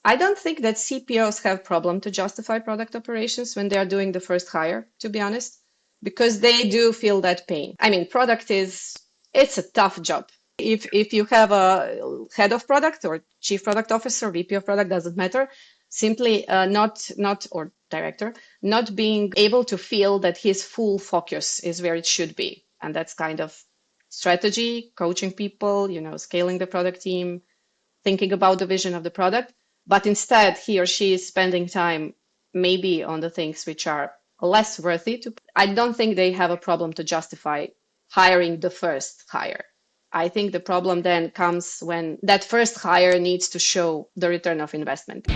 I don't think that CPOs have problem to justify product operations when they are doing the first hire, to be honest, because they do feel that pain. I mean, it's a tough job. If you have a head of product or chief product officer, VP of product, doesn't matter, simply not or director, not being able to feel that his full focus is where it should be. And that's kind of strategy, coaching people, scaling the product team, thinking about the vision of the product. But instead, he or she is spending time maybe on the things which are less worthy to. I don't think they have a problem to justify hiring the first hire. I think the problem then comes when that first hire needs to show the return of investment.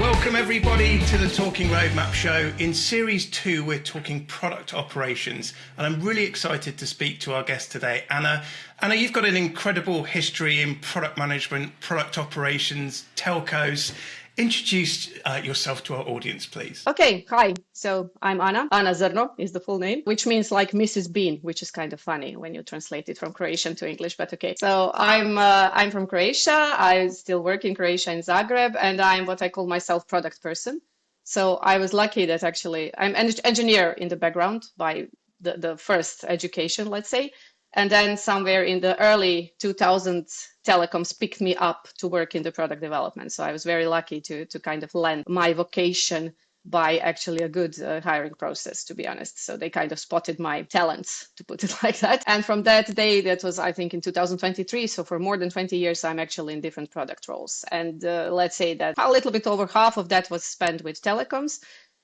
Welcome everybody to the Talking Roadmap Show. In Series 2, we're talking product operations, and I'm really excited to speak to our guest today, Ana. Ana, you've got an incredible history in product management, product operations, telcos. Introduce yourself to our audience, please. Okay, hi. So I'm Ana. Ana Zrno is the full name, which means like Mrs. Bean, which is kind of funny when you translate it from Croatian to English, but okay. So I'm from Croatia. I still work in Croatia in Zagreb, and I'm what I call myself product person. So I was lucky that actually I'm an engineer in the background by the first education, let's say. And then somewhere in the early 2000s, telecoms picked me up to work in the product development. So I was very lucky to kind of land my vocation by actually a good hiring process, to be honest. So they kind of spotted my talents, to put it like that. And from that day, that was, I think, in 2023. So for more than 20 years, I'm actually in different product roles. And let's say that a little bit over half of that was spent with telecoms.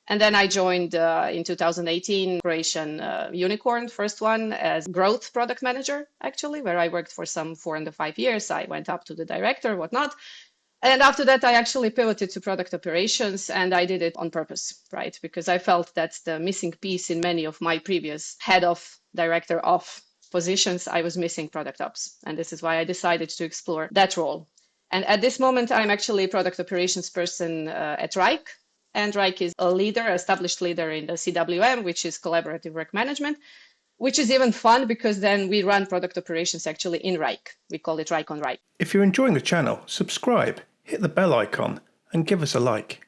And then I joined in 2018, Croatian unicorn, first one, as growth product manager, actually, where I worked for some 4.5 years. I went up to the director, whatnot. And after that, I actually pivoted to product operations, and I did it on purpose, right? Because I felt that's the missing piece in many of my previous head of, director of positions. I was missing product ops. And this is why I decided to explore that role. And at this moment, I'm actually a product operations person at Wrike. And Wrike is a leader, established leader in the CWM, which is collaborative work management, which is even fun because then we run product operations actually in Wrike. We call it Wrike on Wrike. If you're enjoying the channel, subscribe, hit the bell icon, and give us a like.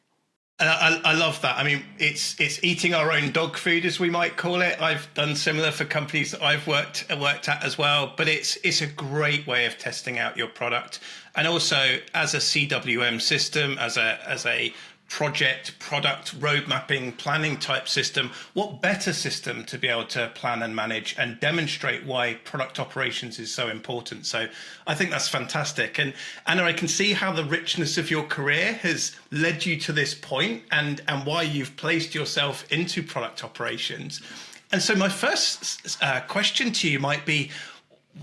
I love that. I mean, it's eating our own dog food, as we might call it. I've done similar for companies that I've worked at as well. But it's a great way of testing out your product, and also as a CWM system, as a product road mapping planning type system. What better system to be able to plan and manage and demonstrate why product operations is so important? So I think that's fantastic. And Ana, I can see how the richness of your career has led you to this point and why you've placed yourself into product operations. And so my first question to you might be,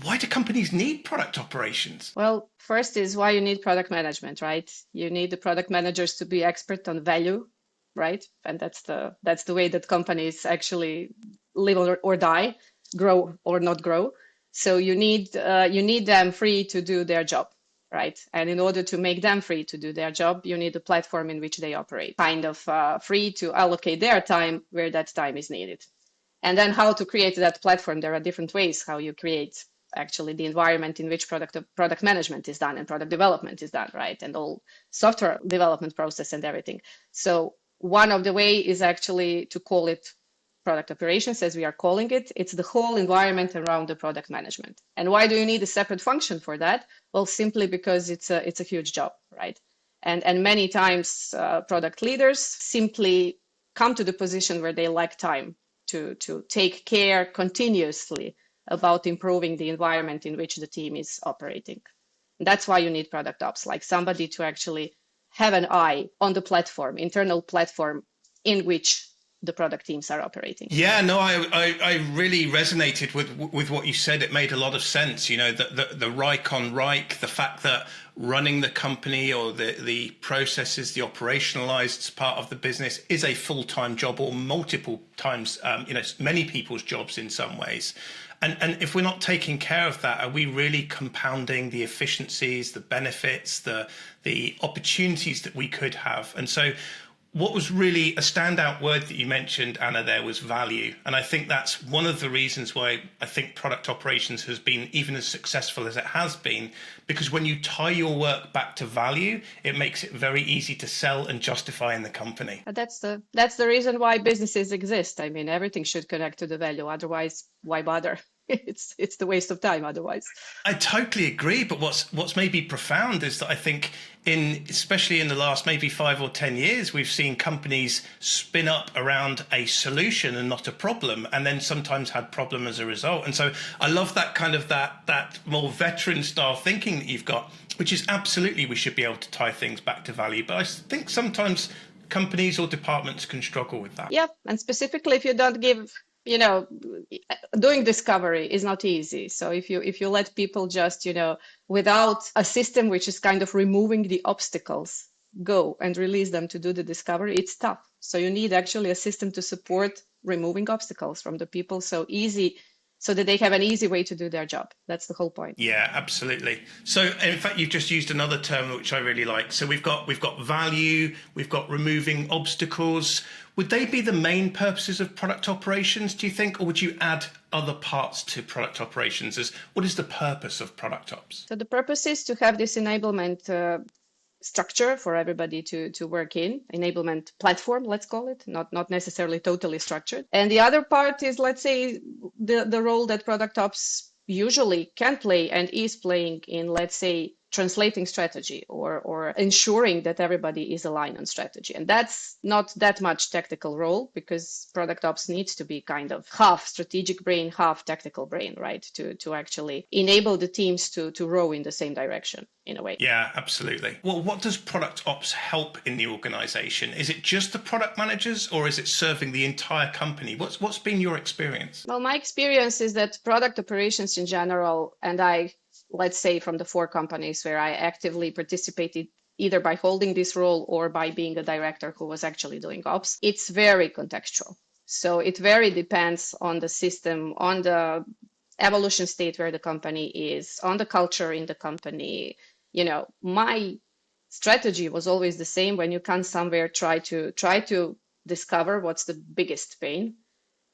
why do companies need product operations? Well, first is why you need product management, right? You need the product managers to be expert on value, right? And that's the way that companies actually live or die, grow or not grow. So you need them free to do their job, right? And in order to make them free to do their job, you need a platform in which they operate, kind of free to allocate their time where that time is needed. And then how to create that platform? There are different ways how you create actually the environment in which product management is done and product development is done, right? And all software development process and everything. So one of the way is actually to call it product operations, as we are calling it. It's the whole environment around the product management. And why do you need a separate function for that? Well, simply because it's a huge job, right? And many times product leaders simply come to the position where they lack time to take care continuously about improving the environment in which the team is operating. And that's why you need product ops, like somebody to actually have an eye on the platform, internal platform in which the product teams are operating. Yeah, no, I really resonated with what you said. It made a lot of sense. You know, the Wrike on Wrike, the fact that running the company or the processes, the operationalized part of the business is a full-time job or multiple times, many people's jobs in some ways. And if we're not taking care of that, are we really compounding the efficiencies, the benefits, the opportunities that we could have? And so what was really a standout word that you mentioned, Anna, there was value. And I think that's one of the reasons why I think product operations has been even as successful as it has been, because when you tie your work back to value, it makes it very easy to sell and justify in the company. That's the reason why businesses exist. I mean, everything should connect to the value. Otherwise, why bother? It's the waste of time otherwise. I totally agree. But what's maybe profound is that I think especially in the last maybe 5 or 10 years, we've seen companies spin up around a solution and not a problem, and then sometimes had problem as a result. And so I love that kind of that more veteran style thinking that you've got, which is absolutely we should be able to tie things back to value. But I think sometimes companies or departments can struggle with that. Yeah, and specifically if you don't give, doing discovery is not easy. So if you let people just, without a system which is kind of removing the obstacles, go and release them to do the discovery, it's tough. So you need actually a system to support removing obstacles from the people so that they have an easy way to do their job. That's the whole point. Yeah, absolutely. So in fact, you've just used another term which I really like. So we've got value, we've got removing obstacles. Would they be the main purposes of product operations, do you think, or would you add other parts to product operations? What is the purpose of product ops? So the purpose is to have this enablement structure for everybody to work in, enablement platform, let's call it, not necessarily totally structured. And the other part is, let's say, the role that product ops usually can play and is playing in, let's say, translating strategy or ensuring that everybody is aligned on strategy. And that's not that much technical role, because product ops needs to be kind of half strategic brain, half tactical brain, right? To actually enable the teams to row in the same direction in a way. Yeah, absolutely. Well, what does product ops help in the organization? Is it just the product managers, or is it serving the entire company? What's been your experience? Well, my experience is that product operations in general, and let's say from the 4 companies where I actively participated, either by holding this role or by being a director who was actually doing ops, it's very contextual. So it very depends on the system, on the evolution state where the company is, on the culture in the company. My strategy was always the same. When you can somewhere try to discover what's the biggest pain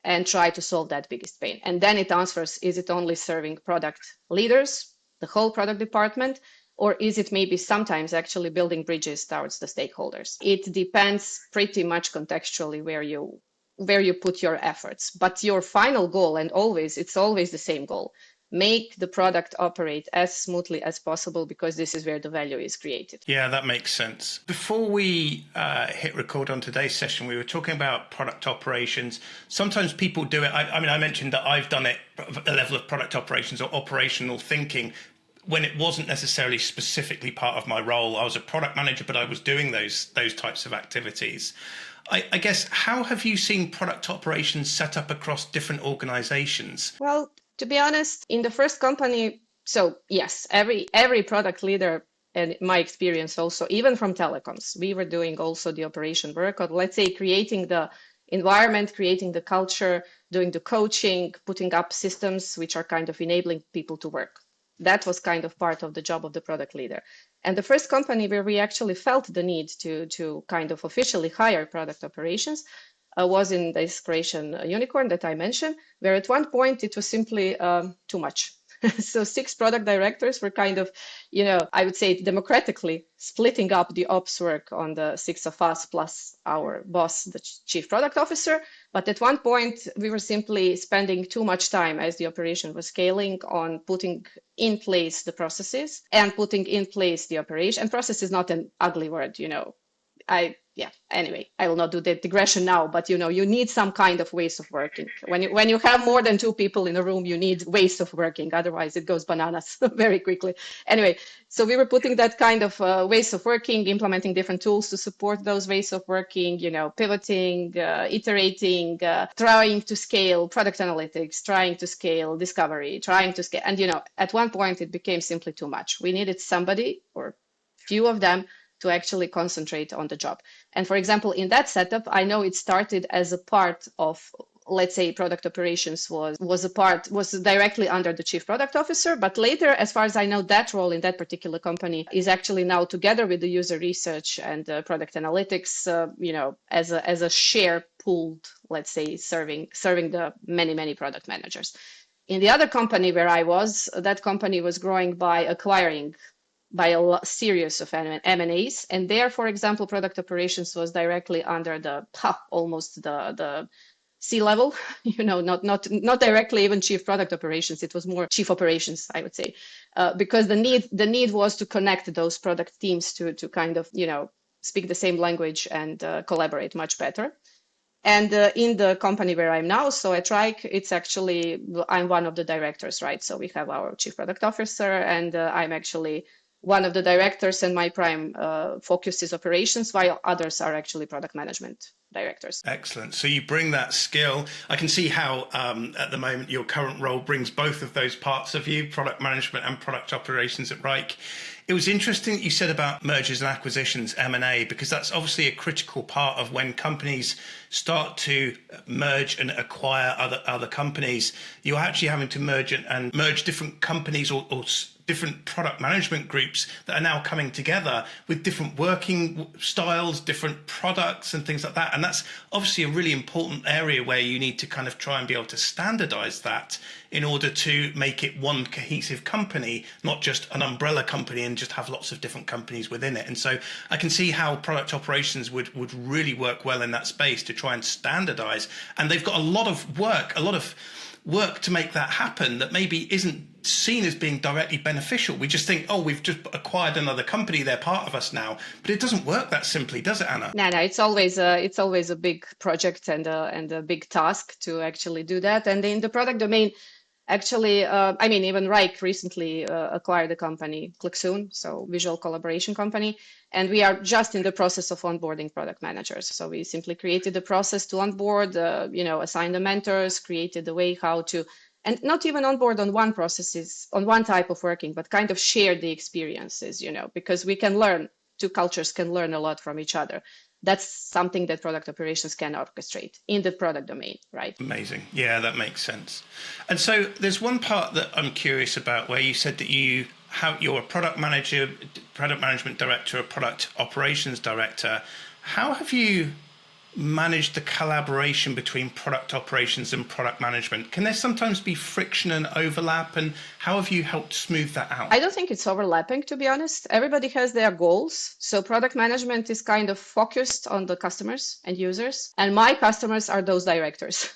and try to solve that biggest pain. And then it answers, is it only serving product leaders, the whole product department, or is it maybe sometimes actually building bridges towards the stakeholders? It depends pretty much contextually where you put your efforts. But your final goal, and it's always the same goal, make the product operate as smoothly as possible, because this is where the value is created. Yeah, that makes sense. Before we hit record on today's session, we were talking about product operations. Sometimes people do it. I mentioned that I've done it at a level of product operations or operational thinking when it wasn't necessarily specifically part of my role. I was a product manager, but I was doing those types of activities. I guess, how have you seen product operations set up across different organizations? Well, to be honest, in the first company, so yes, every product leader, and my experience also, even from telecoms, we were doing also the operation work of, let's say, creating the environment, creating the culture, doing the coaching, putting up systems which are kind of enabling people to work. That was kind of part of the job of the product leader. And the first company where we actually felt the need to kind of officially hire product operations was in this Croatian unicorn that I mentioned, where at one point it was simply too much. So 6 product directors were kind of, I would say democratically splitting up the ops work on the 6 of us plus our boss, the chief product officer. But at one point we were simply spending too much time as the operation was scaling on putting in place the processes and putting in place the operation. And process is not an ugly word, Anyway, I will not do the digression now, but you need some kind of ways of working. When you have more than 2 people in a room, you need ways of working. Otherwise, it goes bananas very quickly. Anyway, so we were putting that kind of ways of working, implementing different tools to support those ways of working. Pivoting, iterating, trying to scale product analytics, trying to scale discovery, trying to scale. And at one point, it became simply too much. We needed somebody or few of them to actually concentrate on the job. And for example, in that setup, I know it started as a part of let's say product operations was directly under the chief product officer. But later, as far as I know, that role in that particular company is actually now together with the user research and product analytics, as a share pooled, let's say, serving the many product managers. In the other company where I was, that company was growing by acquiring by a series of M&As, and there, for example, product operations was directly under almost the C-level, not directly even chief product operations. It was more chief operations, I would say, because the need was to connect those product teams to kind of speak the same language and collaborate much better. And in the company where I'm now, so at Wrike, it's actually I'm one of the directors, right? So we have our chief product officer, and I'm actually one of the directors, and my prime focus is operations, while others are actually product management directors. Excellent. So you bring that skill. I can see how at the moment your current role brings both of those parts of you, product management and product operations at Wrike. It was interesting that you said about mergers and acquisitions, M&A, because that's obviously a critical part of when companies start to merge and acquire other companies. You're actually having to merge and merge different companies or different product management groups that are now coming together with different working styles, different products and things like that. And that's obviously a really important area where you need to kind of try and be able to standardize that in order to make it one cohesive company, not just an umbrella company and just have lots of different companies within it. And so I can see how product operations would really work well in that space to try and standardize. And they've got a lot of work to make that happen that maybe isn't seen as being directly beneficial. We just think, oh, we've just acquired another company, they're part of us now. But it doesn't work that simply, does it, Anna? No, it's always a big project and a big task to actually do that. And in the product domain, actually, even Wrike recently acquired a company, ClickSoon, so visual collaboration company, and we are just in the process of onboarding product managers. So we simply created the process to onboard, assign the mentors, created the way how to, and not even onboard on one processes, on one type of working, but kind of share the experiences, because we can learn, two cultures can learn a lot from each other. That's something that product operations can orchestrate in the product domain, right? Amazing. Yeah, that makes sense. And so there's one part that I'm curious about where you said that you're a product manager, product management director, a product operations director. How have you managed the collaboration between product operations and product management? Can there sometimes be friction and overlap, and how have you helped smooth that out? I don't think it's overlapping, to be honest. Everybody has their goals. So product management is kind of focused on the customers and users, and my customers are those directors.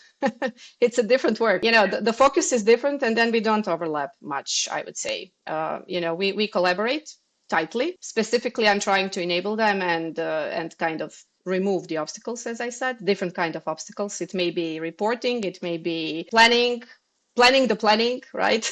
It's a different work. The focus is different, and then we don't overlap much, I would say. We collaborate tightly. Specifically, I'm trying to enable them and kind of remove the obstacles, as I said, different kind of obstacles. It may be reporting, it may be planning the planning, right?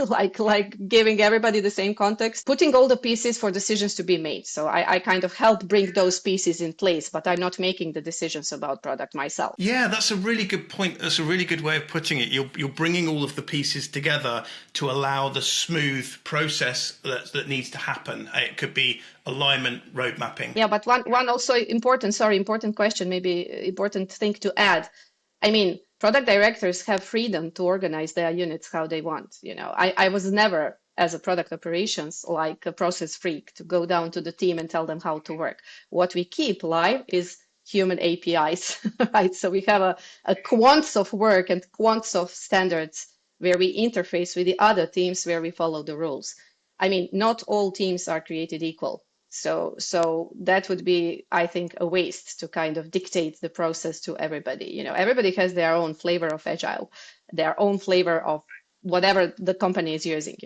like giving everybody the same context, putting all the pieces for decisions to be made. So I kind of help bring those pieces in place, but I'm not making the decisions about product myself. Yeah, that's a really good point. That's a really good way of putting it. You're bringing all of the pieces together to allow the smooth process that needs to happen. It could be alignment, road mapping. Yeah, but one also important question, maybe important thing to add. Product directors have freedom to organize their units how they want. I was never, as a product operations, like a process freak to go down to the team and tell them how to work. What we keep live is human APIs, right? So we have a quants of work and quants of standards where we interface with the other teams where we follow the rules. Not all teams are created equal. So that would be, I think, a waste to kind of dictate the process to everybody. Everybody has their own flavor of agile, their own flavor of whatever the company is using,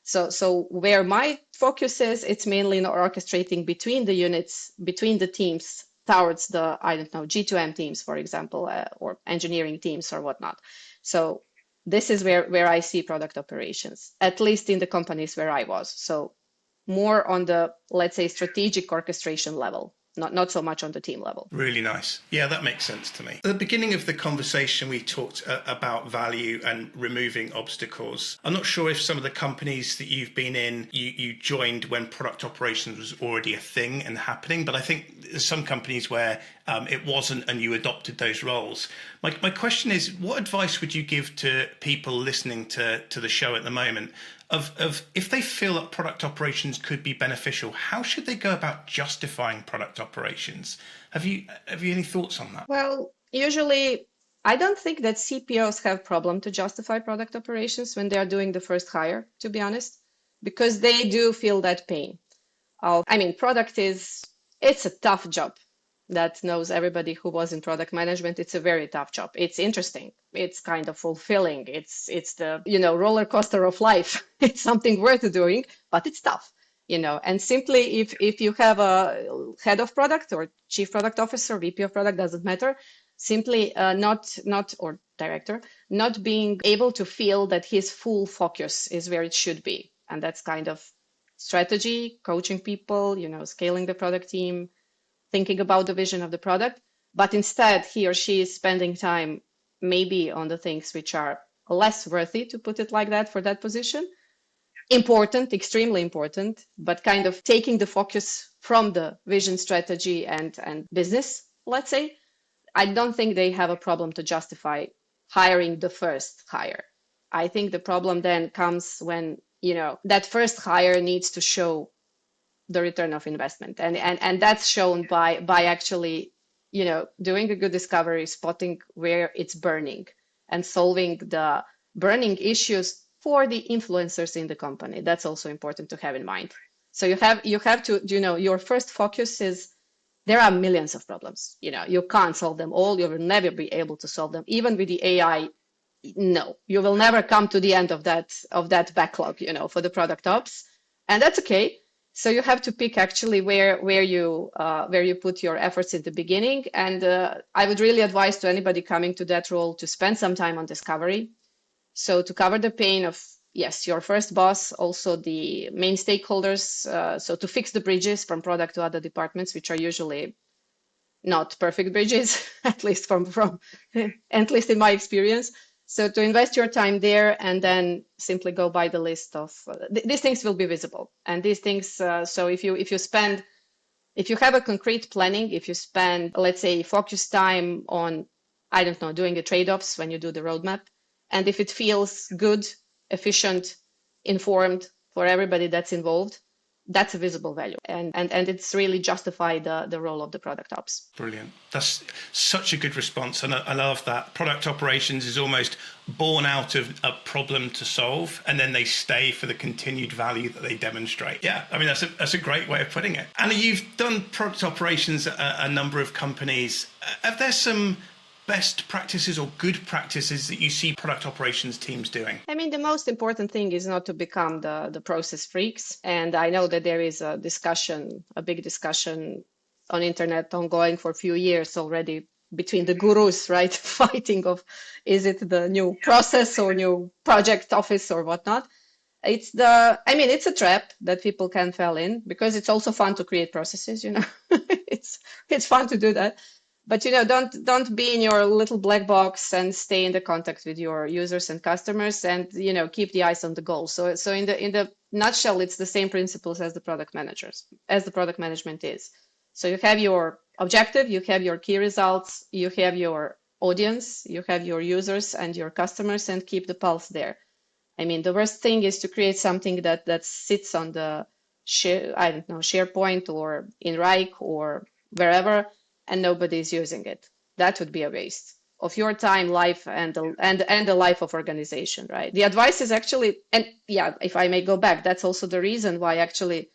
So where my focus is, it's mainly in orchestrating between the units, between the teams towards the, G2M teams, for example, or engineering teams or whatnot. So this is where I see product operations, at least in the companies where I was. So more on the, let's say, strategic orchestration level, not so much on the team level. Really nice. Yeah, that makes sense to me. At the beginning of the conversation, we talked about value and removing obstacles. I'm not sure if some of the companies that you've been in, you joined when product operations was already a thing and happening, but I think there's some companies where it wasn't and you adopted those roles. My question is, what advice would you give to people listening to the show at the moment of if they feel that product operations could be beneficial, how should they go about justifying product operations? Have you any thoughts on that? Well, usually I don't think that CPOs have problem to justify product operations when they are doing the first hire, to be honest, because they do feel that pain. Product it's a tough job. That knows everybody who was in product management. It's a very tough job. It's interesting. It's kind of fulfilling. It's the, roller coaster of life. It's something worth doing, but it's tough, and simply if you have a head of product or chief product officer, VP of product, doesn't matter, simply not or director, not being able to feel that his full focus is where it should be. And that's kind of strategy, coaching people, scaling the product team, thinking about the vision of the product, but instead he or she is spending time maybe on the things which are less worthy, to put it like that, for that position. Important, extremely important, but kind of taking the focus from the vision, strategy, and business, let's say. I don't think they have a problem to justify hiring the first hire. I think the problem then comes when, that first hire needs to show the return of investment. And that's shown by actually, doing a good discovery, spotting where it's burning and solving the burning issues for the influencers in the company. That's also important to have in mind. So you have to, your first focus is, there are millions of problems. You can't solve them all. You will never be able to solve them. Even with the AI, no, you will never come to the end of that backlog, for the product ops. And that's okay. So you have to pick actually where you put your efforts in the beginning. And I would really advise to anybody coming to that role to spend some time on discovery. So to cover the pain of, yes, your first boss, also the main stakeholders. So to fix the bridges from product to other departments, which are usually not perfect bridges, at least at least in my experience. So to invest your time there and then simply go by the list of these things will be visible. And these things, so if you have a concrete planning, if you spend, let's say, focus time on, I don't know, doing the trade-offs when you do the roadmap, and if it feels good, efficient, informed for everybody that's involved, that's a visible value. And it's really justified the role of the product ops. Brilliant. That's such a good response. And I love that. Product operations is almost born out of a problem to solve, and then they stay for the continued value that they demonstrate. Yeah, that's a great way of putting it. Anna, you've done product operations at a number of companies. Are there some best practices or good practices that you see product operations teams doing? The most important thing is not to become the process freaks. And I know that there is a big discussion on internet ongoing for a few years already between the gurus, right? Fighting of, is it the new process or new project office or whatnot? It's a trap that people can fall in, because it's also fun to create processes, it's fun to do that. But don't be in your little black box, and stay in the contact with your users and customers, and keep the eyes on the goal. So in the nutshell, it's the same principles as the product management is. So you have your objective, you have your key results, you have your audience, you have your users and your customers, and keep the pulse there. The worst thing is to create something that sits on the SharePoint or in Wrike or wherever, and nobody is using it. That would be a waste of your time, life, and the life of organization, right? The advice is actually, and yeah, if I may go back, that's also the reason why actually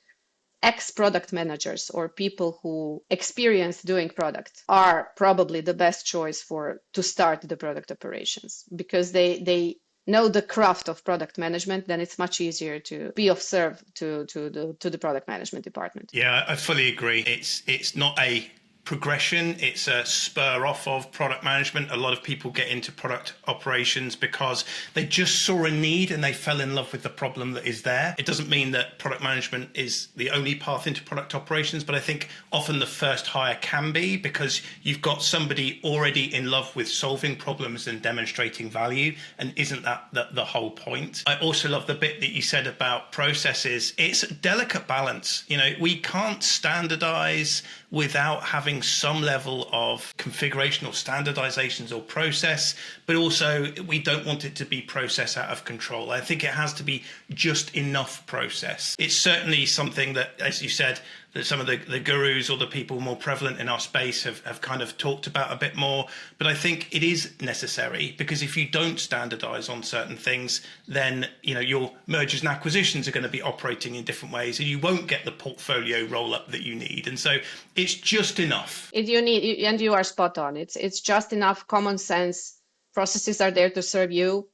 ex-product managers or people who experience doing product are probably the best choice to start the product operations, because they know the craft of product management. Then it's much easier to be of serve to the product management department. Yeah, I fully agree. It's not a progression. It's a spur off of product management. A lot of people get into product operations because they just saw a need and they fell in love with the problem that is there. It doesn't mean that product management is the only path into product operations, but I think often the first hire can be, because you've got somebody already in love with solving problems and demonstrating value. And isn't that the whole point? I also love the bit that you said about processes. It's a delicate balance. You know, we can't standardize without having some level of configuration or standardizations or process, but also we don't want it to be process out of control. I think it has to be just enough process. It's certainly something that, as you said, that some of the gurus or the people more prevalent in our space have kind of talked about a bit more. But I think it is necessary, because if you don't standardize on certain things, then your mergers and acquisitions are going to be operating in different ways, and you won't get the portfolio roll up that you need. And so it's just enough. And you are spot on. It's just enough common sense. Processes are there to serve you,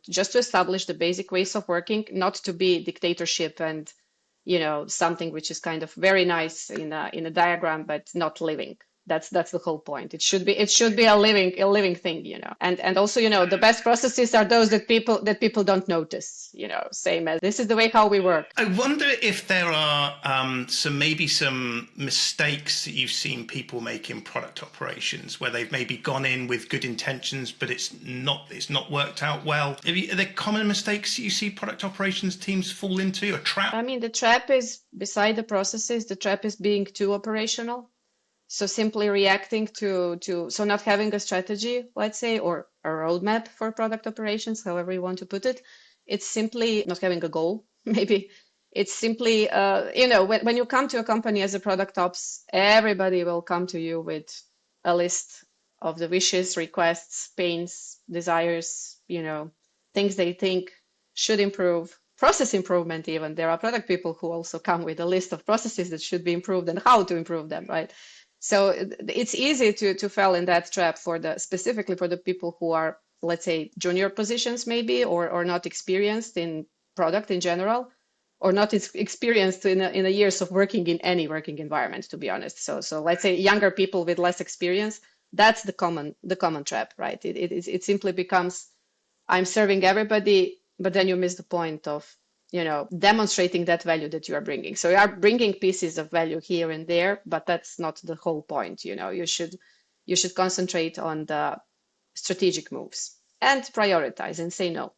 just to establish the basic ways of working, not to be dictatorship and something which is kind of very nice in a diagram, but not living. That's the whole point. It should be a living thing, And also, the best processes are those that people don't notice, same as this is the way how we work. I wonder if there are some mistakes that you've seen people make in product operations, where they've maybe gone in with good intentions, but it's not worked out well. Are there common mistakes that you see product operations teams fall into, a trap? I mean, the trap is, beside the processes, the trap is being too operational. So simply reacting so not having a strategy, let's say, or a roadmap for product operations, however you want to put it. It's simply not having a goal, maybe. It's simply, when you come to a company as a product ops, everybody will come to you with a list of the wishes, requests, pains, desires, things they think should improve. Process improvement even. There are product people who also come with a list of processes that should be improved and how to improve them, right? So it's easy to fall in that trap specifically for the people who are, let's say, junior positions maybe, or not experienced in product in general, or not experienced in the years of working in any working environment, to be honest. So let's say younger people with less experience, that's the common trap, right? It simply becomes, I'm serving everybody, but then you miss the point of demonstrating that value that you are bringing. So you are bringing pieces of value here and there, but that's not the whole point. You should concentrate on the strategic moves and prioritize and say no,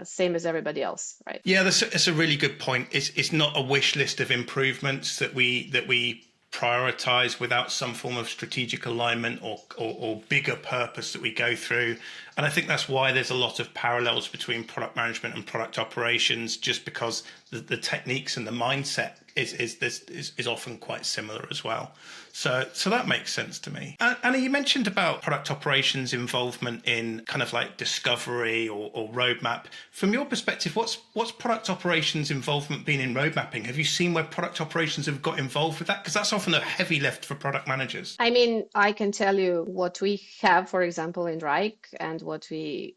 same as everybody else, right? Yeah, that's a really good point. It's not a wish list of improvements that we prioritize without some form of strategic alignment or bigger purpose that we go through. And I think that's why there's a lot of parallels between product management and product operations, just because the techniques and the mindset is often quite similar as well. So that makes sense to me. Anna, you mentioned about product operations involvement in kind of like discovery or roadmap. From your perspective, what's product operations involvement been in road mapping? Have you seen where product operations have got involved with that? Because that's often a heavy lift for product managers. I mean, I can tell you what we have, for example, in Wrike and what we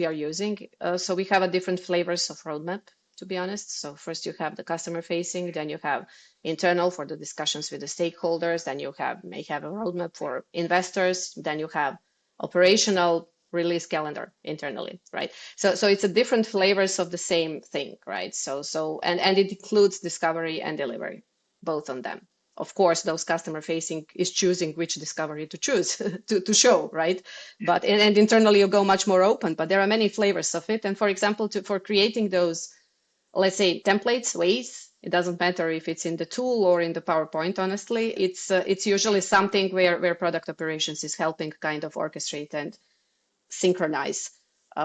are using. So we have different flavors of roadmap, to be honest. So first you have the customer facing, then you have internal for the discussions with the stakeholders, then you may have a roadmap for investors, then you have operational release calendar internally, right? So it's a different flavors of the same thing, right? And it includes discovery and delivery, both on them. Of course, those customer facing is choosing which discovery to choose to show, right? But and internally you go much more open, but there are many flavors of it. And for example, for creating those, let's say, templates, ways, it doesn't matter if it's in the tool or in the PowerPoint, honestly, it's usually something where product operations is helping kind of orchestrate and synchronize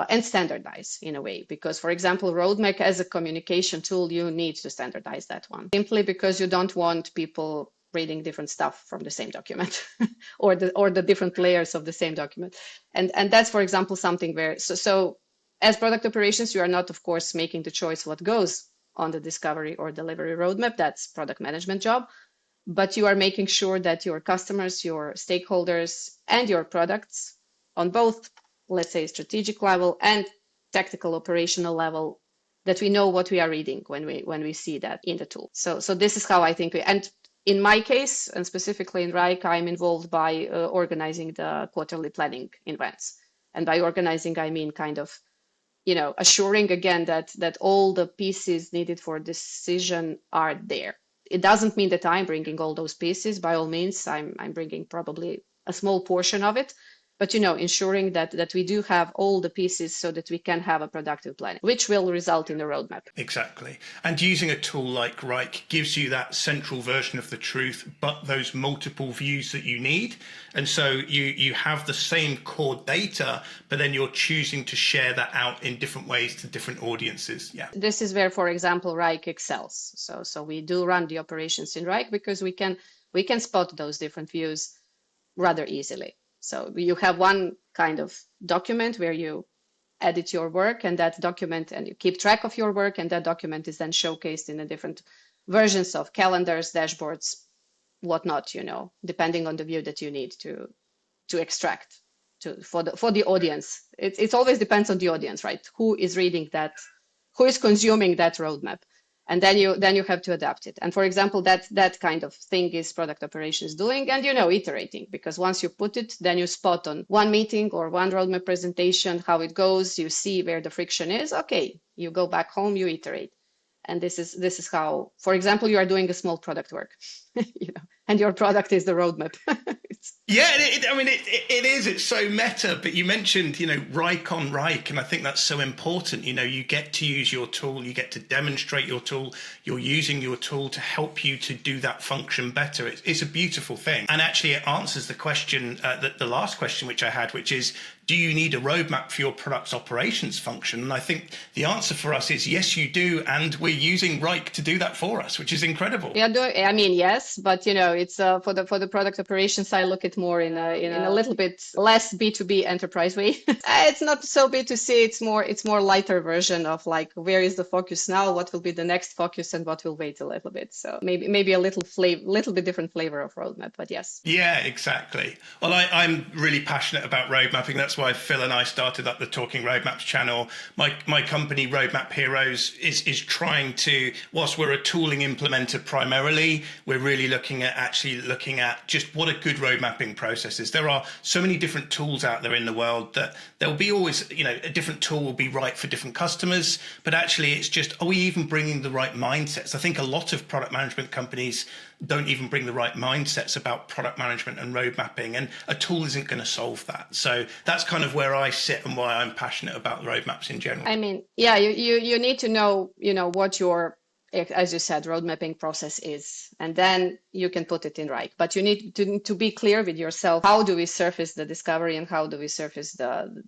and standardize in a way. Because, for example, roadmap as a communication tool, you need to standardize that one, simply because you don't want people reading different stuff from the same document or the different layers of the same document. And that's, for example, something where, so as product operations, you are not, of course, making the choice what goes on the discovery or delivery roadmap. That's product management job. But you are making sure that your customers, your stakeholders, and your products on both, let's say, strategic level and tactical operational level, that we know what we are reading when we see that in the tool. So this is how I think and in my case, and specifically in Wrike, I'm involved by organizing the quarterly planning events. And by organizing, I mean kind of, assuring again that all the pieces needed for decision are there. It doesn't mean that I'm bringing all those pieces. By all means, I'm bringing probably a small portion of it, but ensuring that we do have all the pieces so that we can have a productive planning, which will result in a roadmap. Exactly. And using a tool like Wrike gives you that central version of the truth, but those multiple views that you need. And so you have the same core data, but then you're choosing to share that out in different ways to different audiences. Yeah. This is where, for example, Wrike excels. So we do run the operations in Wrike because we can spot those different views rather easily. So you have one kind of document where you edit your work, and that document, and you keep track of your work, and that document is then showcased in the different versions of calendars, dashboards, whatnot, depending on the view that you need to extract for the audience. It always depends on the audience, right? Who is reading that, who is consuming that roadmap. And then you have to adapt it. And for example, that kind of thing is product operations doing, and iterating, because once you put it, then you spot on one meeting or one roadmap presentation how it goes. You see where the friction is. Okay, you go back home, you iterate. And this is how, for example, you are doing a small product work, and your product is the roadmap. Yeah, it is. It's so meta. But you mentioned, Wrike on Wrike, and I think that's so important. You get to use your tool, you get to demonstrate your tool, you're using your tool to help you to do that function better. It's a beautiful thing. And actually, it answers the question, the last question which I had, which is, do you need a roadmap for your product's operations function? And I think the answer for us is yes, you do. And we're using Wrike to do that for us, which is incredible. Yeah, yes, but it's for the product operations, I look at more in a little bit less B2B enterprise way. It's not so B2C. It's more lighter version of like, where is the focus now? What will be the next focus, and what will wait a little bit? So maybe a little bit different flavor of roadmap, but yes. Yeah, exactly. Well, I'm really passionate about road mapping. That's why Phil and I started up the Talking Roadmaps channel. My company, Roadmap Heroes, is trying to, whilst we're a tooling implementer primarily, we're really looking at just what a good road mapping process is. There are so many different tools out there in the world that there will be always, a different tool will be right for different customers, but actually it's just, are we even bringing the right mindsets? I think a lot of product management companies don't even bring the right mindsets about product management and road mapping, and a tool isn't going to solve that. So that's kind of where I sit and why I'm passionate about roadmaps in general. You need to know, what your, as you said, road mapping process is, and then you can put it in Wrike. But you need to be clear with yourself. How do we surface the discovery, and how do we surface the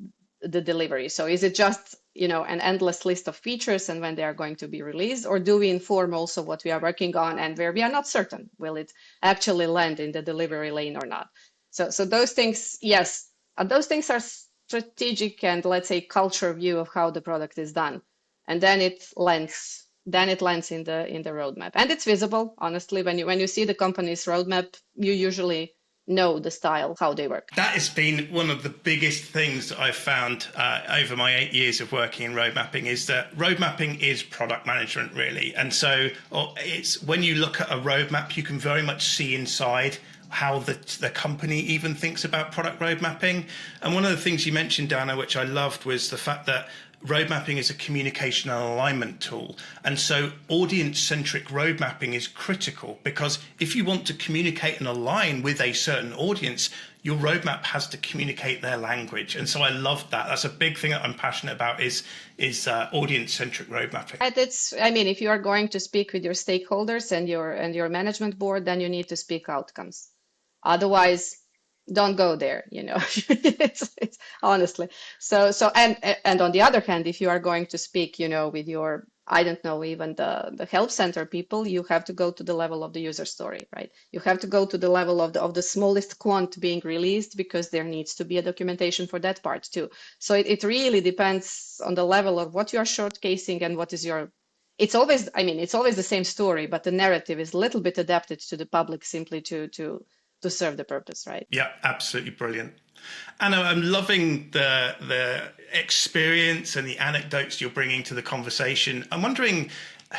delivery? So is it just an endless list of features and when they are going to be released, or do we inform also what we are working on and where we are not certain will it actually land in the delivery lane or not? So those things, yes, those things are strategic and, let's say, culture view of how the product is done, and then it lands in the roadmap, and it's visible. Honestly, when you see the company's roadmap, you usually know the style, how they work. That has been one of the biggest things that I've found over my 8 years of working in road mapping, is that road mapping is product management, really. And so it's when you look at a roadmap, you can very much see inside how the company even thinks about product road mapping. And one of the things you mentioned, Dana, which I loved, was the fact that road mapping is a communication and alignment tool. And so audience-centric road mapping is critical, because if you want to communicate and align with a certain audience, your roadmap has to communicate their language. And so I love that. That's a big thing that I'm passionate about, is audience-centric road mapping. If you are going to speak with your stakeholders and your management board, then you need to speak outcomes. Otherwise, don't go there, it's honestly. So and on the other hand, if you are going to speak, with your, I don't know, even the help center people, you have to go to the level of the user story, right? You have to go to the level of the smallest quant being released, because there needs to be a documentation for that part too. So it really depends on the level of what you are showcasing and what is your. It's always the same story, but the narrative is a little bit adapted to the public, simply to serve the purpose, right? Yeah, absolutely brilliant. Anna, I'm loving the experience and the anecdotes you're bringing to the conversation. I'm wondering,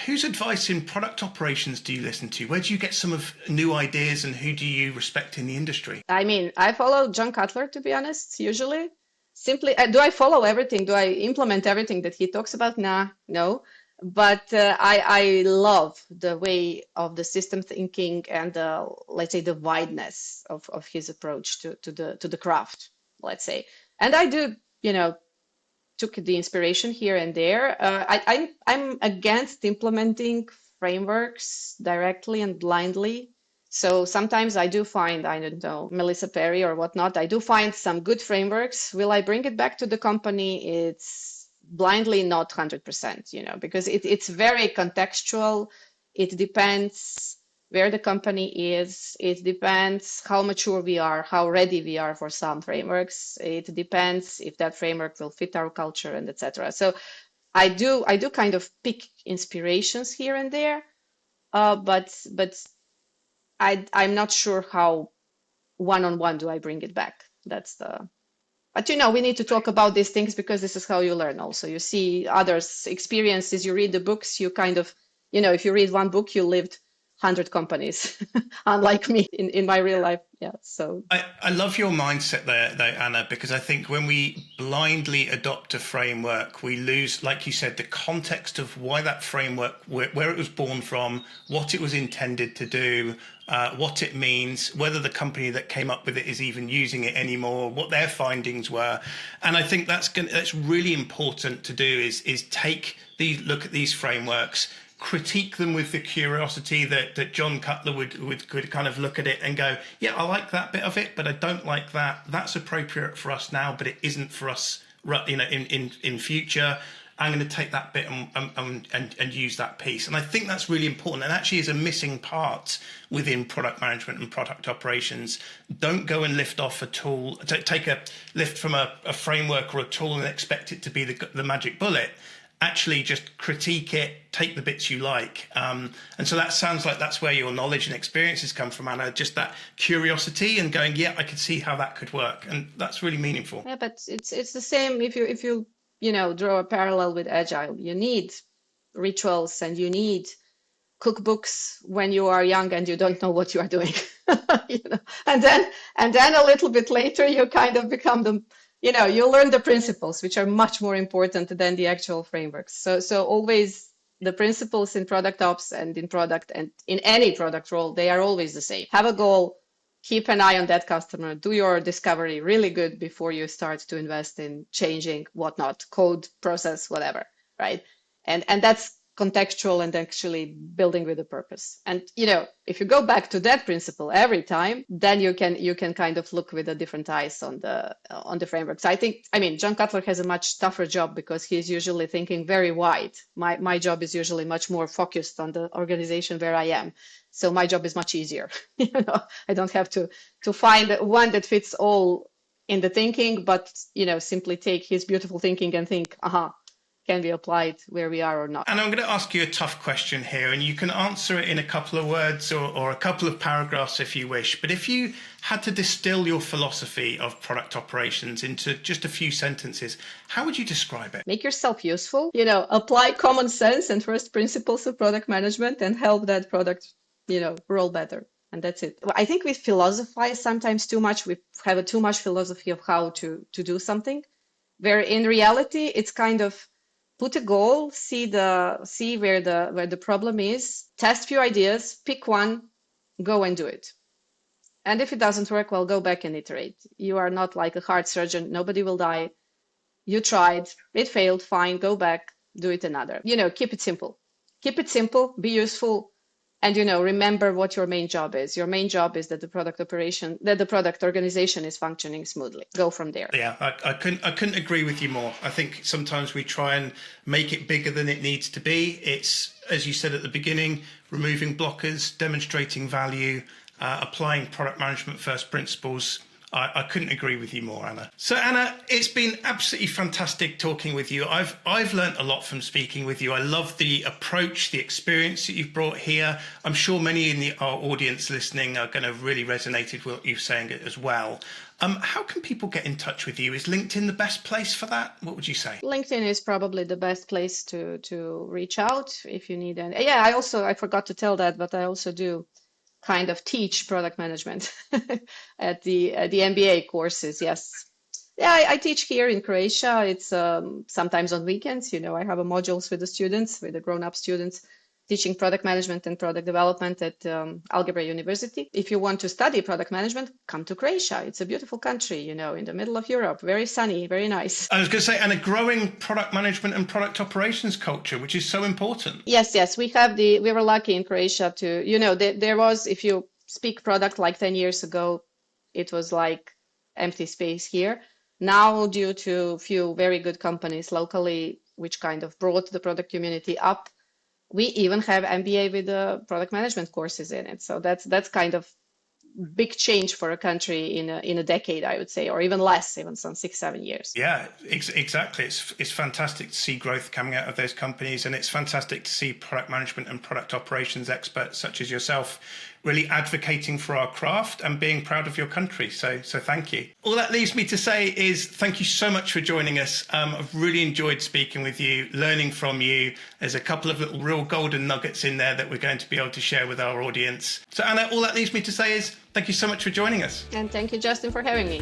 Whose advice in product operations do you listen to? Where do you get some of new ideas, and who do you respect in the industry? I mean, I follow John Cutler, to be honest, usually. Simply, do I follow everything? Do I implement everything that he talks about? Nah, no. But I love the way of the system thinking and let's say the wideness of his approach to the craft, let's say. And I do, took the inspiration here and there. I'm against implementing frameworks directly and blindly. So sometimes I do find, I don't know, Melissa Perry or whatnot, I do find some good frameworks. Will I bring it back to the company? It's blindly not 100%, because it's very contextual. It depends where the company is. It depends how mature we are, how ready we are for some frameworks. It depends if that framework will fit our culture and etc. So I do kind of pick inspirations here and there, but I'm not sure how one-on-one do I bring it back. But we need to talk about these things because this is how you learn also. You see others' experiences, you read the books, you kind of, if you read one book, you lived 100 companies, unlike me in my real life. Yeah. So I love your mindset there, though, Anna, because I think when we blindly adopt a framework, we lose, like you said, the context of why that framework, where it was born from, what it was intended to do, what it means, whether the company that came up with it is even using it anymore, what their findings were. And I think that's really important to do is look at these frameworks, critique them with the curiosity that John Cutler could kind of look at it and go, yeah, I like that bit of it, but I don't like that. That's appropriate for us now, but it isn't for us, in future. I'm going to take that bit and use that piece. And I think that's really important, and actually is a missing part within product management and product operations. Don't go and lift off a tool, take a lift from a framework or a tool and expect it to be the magic bullet. Actually just critique it, take the bits you like. And so that sounds like that's where your knowledge and experiences come from, Anna, just that curiosity and going, yeah, I could see how that could work. And that's really meaningful. Yeah, but it's the same if you draw a parallel with Agile. You need rituals and you need cookbooks when you are young and you don't know what you are doing. And then a little bit later you kind of become you learn the principles, which are much more important than the actual frameworks. So always the principles in product ops and in product and in any product role, they are always the same. Have a goal, keep an eye on that customer, do your discovery really good before you start to invest in changing whatnot, code, process, whatever, right? And that's contextual and actually building with a purpose. And if you go back to that principle every time, then you can kind of look with a different eyes on the frameworks. I mean John Cutler has a much tougher job because he's usually thinking very wide. My job is usually much more focused on the organization where I am. So my job is much easier. I don't have to find one that fits all in the thinking, but simply take his beautiful thinking and think, can be applied where we are or not. And I'm going to ask you a tough question here, and you can answer it in a couple of words or a couple of paragraphs if you wish. But if you had to distill your philosophy of product operations into just a few sentences, how would you describe it? Make yourself useful, apply common sense and first principles of product management and help that product, roll better. And that's it. I think we philosophize sometimes too much. We have too much philosophy of how to do something, where in reality, it's kind of put a goal, see where the problem is, test few ideas, pick one, go and do it. And if it doesn't work, well, go back and iterate. You are not like a heart surgeon. Nobody will die. You tried, it failed, fine, go back, do it another. Keep it simple. Keep it simple, be useful, and remember what your main job is. Your main job is that the product organization is functioning smoothly. Go from there. Yeah, I couldn't agree with you more. I think sometimes we try and make it bigger than it needs to be. It's, as you said at the beginning, removing blockers, demonstrating value, applying product management first principles. I couldn't agree with you more, Anna. So Anna, it's been absolutely fantastic talking with you. I've learned a lot from speaking with you. I love the approach, the experience that you've brought here. I'm sure many in our audience listening are going to really resonate with what you're saying as well. How can people get in touch with you? Is LinkedIn the best place for that? What would you say? LinkedIn is probably the best place to reach out if you need any. Yeah, I forgot to tell that, but I also do kind of teach product management at the MBA courses. Yes. Yeah, I teach here in Croatia. It's sometimes on weekends. I have a modules with the students, with the grown-up students, teaching product management and product development at Algebra University. If you want to study product management, come to Croatia. It's a beautiful country, in the middle of Europe. Very sunny, very nice. I was going to say, and a growing product management and product operations culture, which is so important. Yes. We were lucky in Croatia to, there was, if you speak product like 10 years ago, it was like empty space here. Now, due to a few very good companies locally, which kind of brought the product community up, we even have MBA with the product management courses in it. So that's kind of big change for a country in a decade, I would say, or even less, even some 6-7 years. Yeah, exactly. It's fantastic to see growth coming out of those companies, and it's fantastic to see product management and product operations experts such as yourself really advocating for our craft and being proud of your country. So thank you. All that leaves me to say is thank you so much for joining us. I've really enjoyed speaking with you, learning from you. There's a couple of little real golden nuggets in there that we're going to be able to share with our audience. So Anna, all that leaves me to say is thank you so much for joining us. And thank you, Justin, for having me.